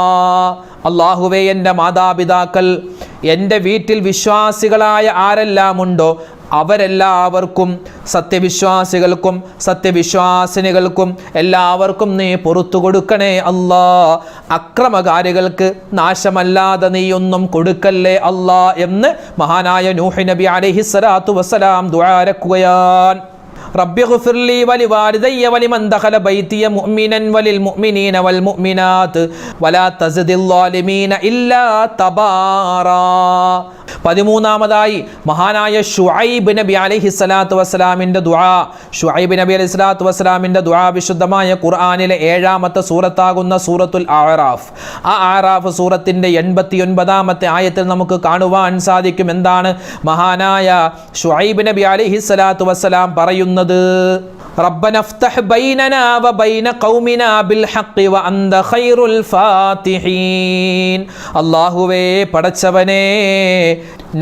അല്ലാഹുവേ, എൻ്റെ മാതാപിതാക്കൾ, എൻ്റെ വീട്ടിൽ വിശ്വാസികളായ ആരെല്ലാം ഉണ്ടോ അവരെല്ലാവർക്കും, സത്യവിശ്വാസികൾക്കും സത്യവിശ്വാസിനികൾക്കും എല്ലാവർക്കും നീ പുറത്തു കൊടുക്കണേ അല്ലാ. അക്രമകാരികൾക്ക് നാശമല്ലാതെ നീ ഒന്നും കൊടുക്കല്ലേ അല്ലാ എന്ന് മഹാനായ നൂഹ് നബി അലൈഹിസ്സലാത്തു വസ്സലാം ദുആരക്കുകയാണ്. റബ്ബി ഗ്ഫിർ ലി വലിവാലിദയ്യ വലിമൻ ദഖല ബൈതിയ മുഅ്മിനൻ വലിൽ മുഅ്മിനീന വൽ മുഅ്മിനാത്ത് വലാ തസിദിൽ ളാലിമീന ഇല്ലാ തബാറാ. 13ാമതായി മഹാനായ ശുഐബ് നബി അലൈഹിസ്സലാത്തു വസ്സലാമിൻ്റെ ദുആ. ശുഐബ് നബി അലൈഹിസ്സലാത്തു വസ്സലാമിൻ്റെ ദുആ വിശുദ്ധമായ ഖുർആനിലെ 7ാമത്തെ സൂറത്താകുന്ന സൂറത്തുൽ അഅറാഫ്. ആ അഅറാഫ് സൂറത്തിൻ്റെ 89ാമത്തെ ആയത്തിൽ നമുക്ക് കാണുവാൻ സാധിക്കും. എന്താണ് മഹാനായ ശുഐബ് നബി അലൈഹിസ്സലാത്തു വസ്സലാം പറയുന്നത്? റബ്ബന ഫ്തഹ് ബൈനനാ വബൈന ഖൗമിനാ ബിൽ ഹഖ് വഅന്ത ഖൈറുൽ ഫാത്തിഹീൻ. അല്ലാഹുവേ പടച്ചവനേ,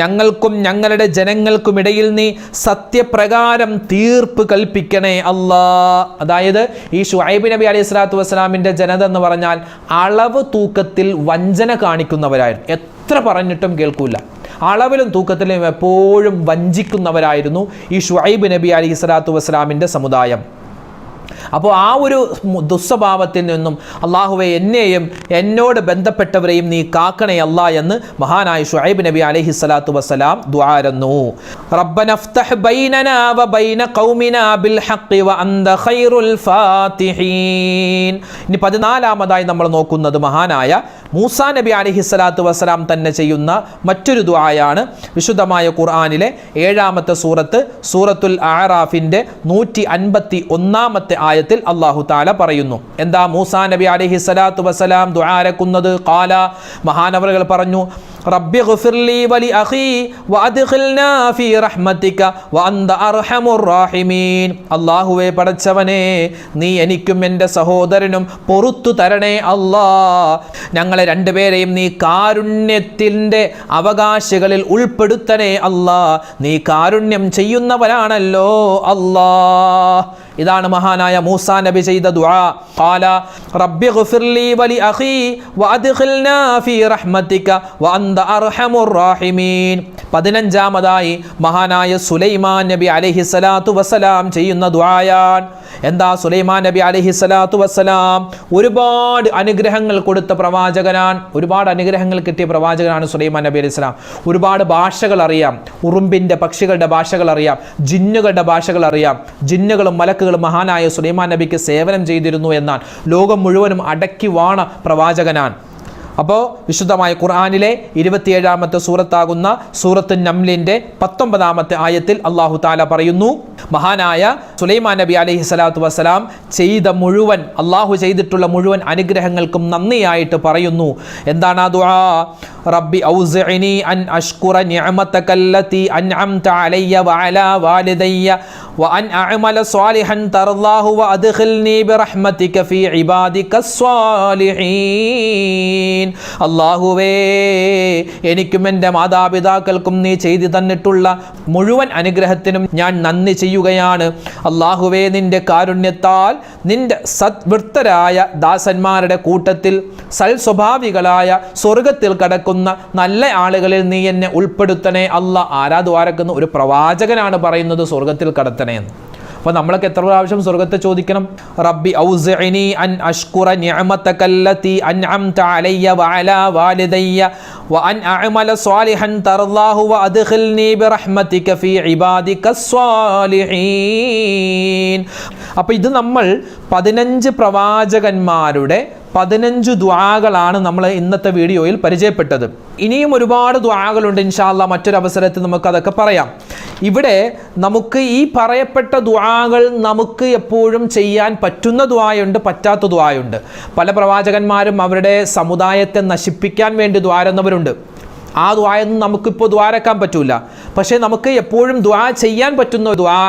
ഞങ്ങൾക്കും ഞങ്ങളുടെ ജനങ്ങൾക്കുമിടയിൽ നീ സത്യപ്രകാരം തീർപ്പ് കൽപ്പിക്കണേ അല്ലാ. അതായത് ഈ ശുഐബ് നബി അലൈഹി സ്വലാത്തു വസ്സലാമിൻ്റെ ജനത എന്ന് പറഞ്ഞാൽ അളവ് തൂക്കത്തിൽ വഞ്ചന കാണിക്കുന്നവരായിരുന്നു. എത്ര പറഞ്ഞിട്ടും കേൾക്കൂല. അളവിലും തൂക്കത്തിലും എപ്പോഴും വഞ്ചിക്കുന്നവരായിരുന്നു ഈ ശുഐബ് നബി അലൈഹി സ്വലാത്തു വസ്സലാമിൻ്റെ സമുദായം. അപ്പോൾ ആ ഒരു ദുസ്വഭാവത്തിൽ നിന്നും അള്ളാഹുവെ എന്നെയും എന്നോട് ബന്ധപ്പെട്ടവരെയും നീ കാക്കണേ അല്ലാ എന്ന് മഹാനായ ശുഐബ് നബി അലൈഹി സ്വലാത്തു വസ്സലാം ദുആരന്നു. റബ്ബന ഫ്തഹ് ബൈനനാ വബൈന ഖൗമിനാ ബിൽ ഹഖ് വഅന്ത ഖൈറുൽ ഫാത്തിഹീൻ. ഇനി 14-ാമതായി നമ്മൾ നോക്കുന്നത് മഹാനായ മൂസാ നബി അലൈഹി സ്വലാത്തു വസ്സലാം തന്നെ ചെയ്യുന്ന മറ്റൊരു ദുആയാണ്. വിശുദ്ധമായ ഖുർആനിലെ 7-ാമത്തെ സൂറത്തുൽ അഅറാഫിൻ്റെ 151-ാമത്തെ ആയത്തിൽ അല്ലാഹു തആല പറയുന്നു. എന്താ മൂസാ നബി അലൈഹി സ്വലാത്തു വസ്സലാം ദുആരക്കുന്നത്? ഖാല, മഹാനവറുകൾ പറഞ്ഞു, റബ്ബി ഗ്ഫിർലി വലി അഖീ വഅദ്ഖിൽനാ ഫീ റഹ്മതിക വഅന്ത അർഹമുർ റഹീമീൻ. അല്ലാഹുവേ പടച്ചവനേ, നീ എനിക്കും എൻ്റെ സഹോദരനും പൊറുത്തു തരണേ അല്ലാ. ഞങ്ങളെ രണ്ടുപേരെയും നീ കാരുണ്യത്തിൻ്റെ അവകാശികളിൽ ഉൾപ്പെടുത്തണേ അല്ലാ. നീ കാരുണ്യം ചെയ്യുന്നവനാണല്ലോ അല്ലാ. ഇതാണ് മഹാനായ മൂസാ നബി ചെയ്ത ദുആ. ഖാല റബ്ബി ഗ്ഫിർലി വലി അഖീ വഅദ്ഖിൽനാ ഫീ റഹ്മതിക വഅന്ത അർഹമുർ റഹീമീൻ. 15-ാമതായി മഹാനായ സുലൈമാൻ നബി അലൈഹി സ്വലാത്തു വസ്സലാം ചെയ്യുന്ന ദുആയാണ്. എന്താ? സുലൈമാൻ നബി അലൈഹി സ്വലാത്തു വസ്സലാം ഒരുപാട് അനുഗ്രഹങ്ങൾ കൊടുത്ത പ്രവാചകനാണ്. ഒരുപാട് അനുഗ്രഹങ്ങൾ കിട്ടിയ പ്രവാചകനാണ് സുലൈമാൻ നബി അലൈഹി സ്വലാം. ഒരുപാട് ഭാഷകൾ അറിയാം. ഉറുമ്പിൻ്റെ, പക്ഷികളുടെ ഭാഷകൾ അറിയാം. ജിന്നുകളുടെ ഭാഷകൾ അറിയാം. ജിന്നുകളും മലക്കുകളും മഹാനായ സുലൈമാൻ നബിക്ക് സേവനം ചെയ്തിരുന്നു എന്നാൽ ലോകം മുഴുവനും അടക്കി വാണ പ്രവാചകനാണ്. അപ്പോൾ വിശുദ്ധമായ ഖുർആനിലെ 27-ാമത്തെ സൂറത്താകുന്ന സൂറത്ത് നംലിൻ്റെ 19-ാമത്തെ ആയത്തിൽ അല്ലാഹു തആല പറയുന്നു, മഹാനായ സുലൈമാൻ നബി അലൈഹി സ്വലാത്തു വസ്സലാം അല്ലാഹു ചെയ്തിട്ടുള്ള മുഴുവൻ അനുഗ്രഹങ്ങൾക്കും നന്ദിയായിട്ട് പറയുന്നു. എന്താണ് ആ ദുആ? റബ്ബി ഔസിഇനി അൻ അഷ്കുറ നിഅമതകല്ലതി അൻഅംത അലയ്യ വഅലാ വാലിദയ്യ വഅൻ അഅമല സ്വാലിഹൻ തർളാഹു വഅദ്ഖിൽനി ബിറഹ്മതിക ഫീ ഇബാദികസ് സ്വാലിഹീൻ. അല്ലാഹുവേ, എനിക്കും എൻ്റെ മാതാപിതാക്കൾക്കും നീ ചെയ്തു തന്നിട്ടുള്ള മുഴുവൻ അനുഗ്രഹത്തിനും ഞാൻ നന്ദി ചെയ്യുകയാണ്. അല്ലാഹുവേ, നിന്റെ കാരുണ്യത്താൽ നിന്റെ സദ്വൃത്തരായ ദാസന്മാരുടെ കൂട്ടത്തിൽ സൽസ്വഭാവികളായ സ്വർഗത്തിൽ കടക്കുന്ന നല്ല ആളുകളിൽ നീ എന്നെ ഉൾപ്പെടുത്തണേ അല്ലാ. ആരാ ദുആരക്കുന്നു? ഒരു പ്രവാചകനാണ് പറയുന്നത് സ്വർഗത്തിൽ കടത്തണേ എന്ന്. അപ്പോൾ നമ്മളൊക്കെ എത്ര പ്രാവശ്യം സ്വർഗത്തെ ചോദിക്കണം? റബ്ബി ഔസിഇനി അൻ അഷ്കുറ നിഅമതകല്ലതി അൻഅംത അലയ്യ വഅലാ വാലിദയ്യ വഅൻ അഅമല സ്വാലിഹൻ തർളാഹു വഅദ്ഖിൽനി ബിറഹ്മതിക ഫീ ഇബാദികസ് സ്വാലിഹീൻ. അപ്പോൾ ഇത് നമ്മൾ 15 പ്രവാചകന്മാരുടെ 15 ദുആകളാണ് നമ്മൾ ഇന്നത്തെ വീഡിയോയിൽ പരിചയപ്പെട്ടത്. ഇനിയും ഒരുപാട് ദുആകളുണ്ട്. ഇൻഷാ അല്ലാഹ് മറ്റൊരു അവസരത്തിൽ നമുക്കതൊക്കെ പറയാം. ഇവിടെ നമുക്ക് ഈ പറയപ്പെട്ട ദുആകൾ നമുക്ക് എപ്പോഴും ചെയ്യാൻ പറ്റുന്ന ദുആയുണ്ട്, പറ്റാത്ത ദുആയുണ്ട്. പല പ്രവാചകന്മാരും അവരുടെ സമുദായത്തെ നശിപ്പിക്കാൻ വേണ്ടി ദ്വാരുന്നവരുണ്ട്. ആ ദുആയൊന്നും നമുക്കിപ്പോൾ ദ്വാരക്കാൻ പറ്റൂല. പക്ഷേ നമുക്ക് എപ്പോഴും ദുആ ചെയ്യാൻ പറ്റുന്ന ദുആ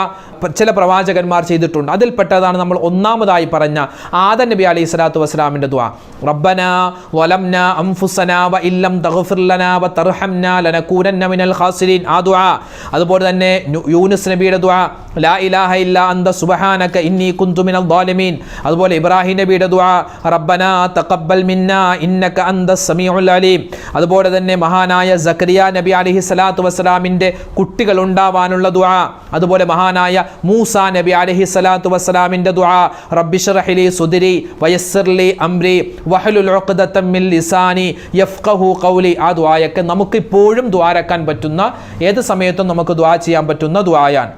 ചില പ്രവാചകന്മാർ ചെയ്തിട്ടുണ്ട്. അതിൽപ്പെട്ടതാണ് നമ്മൾ ഒന്നാമതായി പറഞ്ഞ ആദം നബി അലൈഹി സ്വലാത്തു വസ്സലാമിൻ്റെ ദുആ. റബ്ബനാ വലംനാ അൻഫുസനാ വഇല്ലം തഗ്ഫിർ ലനാ വതർഹംനാ ലനകൂനന്ന മിനൽ ഖാസിരീൻ. ആ ദുആ. അതുപോലെ തന്നെ യൂനുസ് നബിയുടെ ദുആ, ലാ ഇലാഹ ഇല്ലാ അന്ത സുബ്ഹാനക ഇന്നി കുന്തു മിനൽ ളാലിമീൻ. അതുപോലെ ഇബ്രാഹിം നബിയുടെ ദുആ, റബ്ബനാ തഖബ്ബൽ മിന്നാ ഇന്നക അന്തസ് സമീഉൽ അലീം. അതുപോലെ തന്നെ മഹാനായ സക്കരിയ നബി അലൈഹി സ്വലാത്തു വസ്സലാമിൻ്റെ കുട്ടികൾ ഉണ്ടാവാനുള്ള ദുആ. അതുപോലെ മഹാനായ മൂസാ നബി അലൈഹി സ്വലാത്തു വസ്സലാമിൻ്റെ ദുആ, റബ്ബിശ്റഹ് ലി സുദ്രി വയസ്സിർ ലി അംരി വഹ്ലുൽ ഉഖ്ദതം മിൻ ലിസാനി യഫ്ഖഹു ഖൗലി. ആ ദുആയൊക്കെ നമുക്കിപ്പോഴും ദുആരക്കാൻ പറ്റുന്ന, ഏത് സമയത്തും നമുക്ക് ദുആ ചെയ്യാൻ പറ്റുന്ന ദുആയാണ്.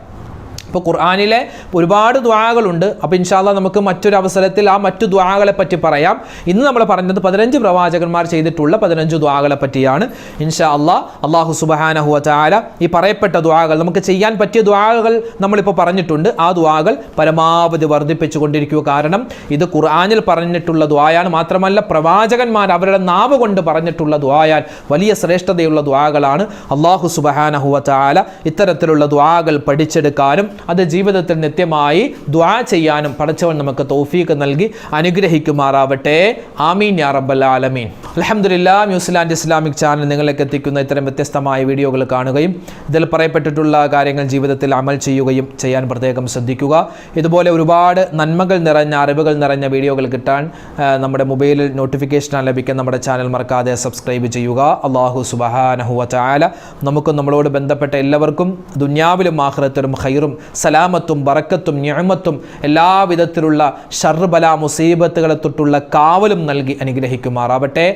ഇപ്പോൾ ഖുർആനിലെ ഒരുപാട് ദുആകളുണ്ട്. അപ്പോൾ ഇൻഷാ അല്ലാഹ് നമുക്ക് മറ്റൊരു അവസരത്തിൽ ആ മറ്റു ദുആകളെ പറ്റി പറയാം. ഇന്ന് നമ്മൾ പറഞ്ഞത് 15 പ്രവാചകന്മാർ ചെയ്തിട്ടുള്ള 15 ദുആകളെ പറ്റിയാണ്. ഇൻഷാ അല്ലാഹ് അല്ലാഹു സുബ്ഹാനഹു വ തആല ഈ പറയപ്പെട്ട ദുആകൾ, നമുക്ക് ചെയ്യാൻ പറ്റിയ ദുആകൾ നമ്മളിപ്പോൾ പറഞ്ഞിട്ടുണ്ട്. ആ ദുആകൾ പരമാവധി വർദ്ധിപ്പിച്ചു കൊണ്ടിരിക്കുക. കാരണം ഇത് ഖുർആനിൽ പറഞ്ഞിട്ടുള്ള ദുആയാണ്. മാത്രമല്ല പ്രവാചകന്മാർ അവരുടെ നാവ് കൊണ്ട് പറഞ്ഞിട്ടുള്ള ദുആയാൽ വലിയ ശ്രേഷ്ഠതയുള്ള ദുആകളാണ്. അല്ലാഹു സുബ്ഹാനഹു വ തആല ഇത്തരത്തിലുള്ള ദുആകൾ പഠിച്ചെടുക്കാനും അത് ജീവിതത്തിൽ നിത്യമായി ദുആ ചെയ്യാനും പടച്ചവൻ നമുക്ക് തൗഫീഖ് നൽകി അനുഗ്രഹിക്കുമാറാവട്ടെ. ആമീൻ യാ റബ്ബൽ ആലമീൻ. അൽഹംദുലില്ലാഹ്, ന്യൂസിലാൻഡ് ഇസ്ലാമിക് ചാനൽ നിങ്ങളിലേക്ക് എത്തിക്കുന്ന ഇത്തരം വ്യത്യസ്തമായ വീഡിയോകൾ കാണുകയും ഇതിൽ പറയപ്പെട്ടിട്ടുള്ള കാര്യങ്ങൾ ജീവിതത്തിൽ അമൽ ചെയ്യുകയും ചെയ്യാൻ പ്രത്യേകം ശ്രദ്ധിക്കുക. ഇതുപോലെ ഒരുപാട് നന്മകൾ നിറഞ്ഞ അറിവുകൾ നിറഞ്ഞ വീഡിയോകൾ കിട്ടാൻ നമ്മുടെ മൊബൈലിൽ നോട്ടിഫിക്കേഷൻ ലഭിക്കാൻ നമ്മുടെ ചാനൽ മറക്കാതെ സബ്സ്ക്രൈബ് ചെയ്യുക. അല്ലാഹു സുബ്ഹാനഹു വ തആല നമുക്കും നമ്മളോട് ബന്ധപ്പെട്ട എല്ലാവർക്കും ദുനിയാവിലും ആഖിറത്തിലും ഖൈറും സലാമത്തും ബറക്കത്തും നിഅമത്തും എല്ലാവിധത്തിലുള്ള ശർറ് ബലാ മുസീബത്തുകളെ തൊട്ടുള്ള കാവലും നൽകി അനുഗ്രഹിക്കുമാറാവട്ടെ.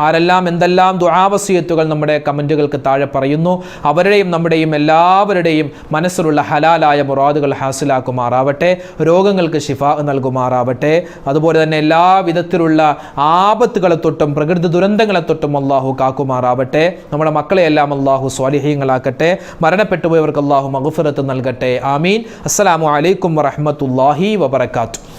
ആരെല്ലാം എന്തെല്ലാം ദുആ വസിയത്തുകൾ നമ്മുടെ കമൻറ്റുകൾക്ക് താഴെ പറയുന്നു, അവരുടെയും നമ്മുടെയും എല്ലാവരുടെയും മനസ്സിലുള്ള ഹലാലായ മുറാദുകൾ ഹാസിലാക്കുമാറാവട്ടെ. രോഗങ്ങൾക്ക് ശിഫാ നൽകുമാറാവട്ടെ. അതുപോലെ തന്നെ എല്ലാ വിധത്തിലുള്ള ആപത്തുകളെ തൊട്ടും പ്രകൃതി ദുരന്തങ്ങളെ തൊട്ടും അല്ലാഹു കാക്കുമാറാവട്ടെ. നമ്മുടെ മക്കളെയെല്ലാം അല്ലാഹു സ്വാലിഹീങ്ങളാക്കട്ടെ. മരണപ്പെട്ടുപോയവർക്ക് അല്ലാഹു മഗ്ഫിറത്ത് നൽകട്ടെ. ആമീൻ. അസ്സലാമു അലൈക്കും വറഹ്മത്തുള്ളാഹി വബറകാതുഹു.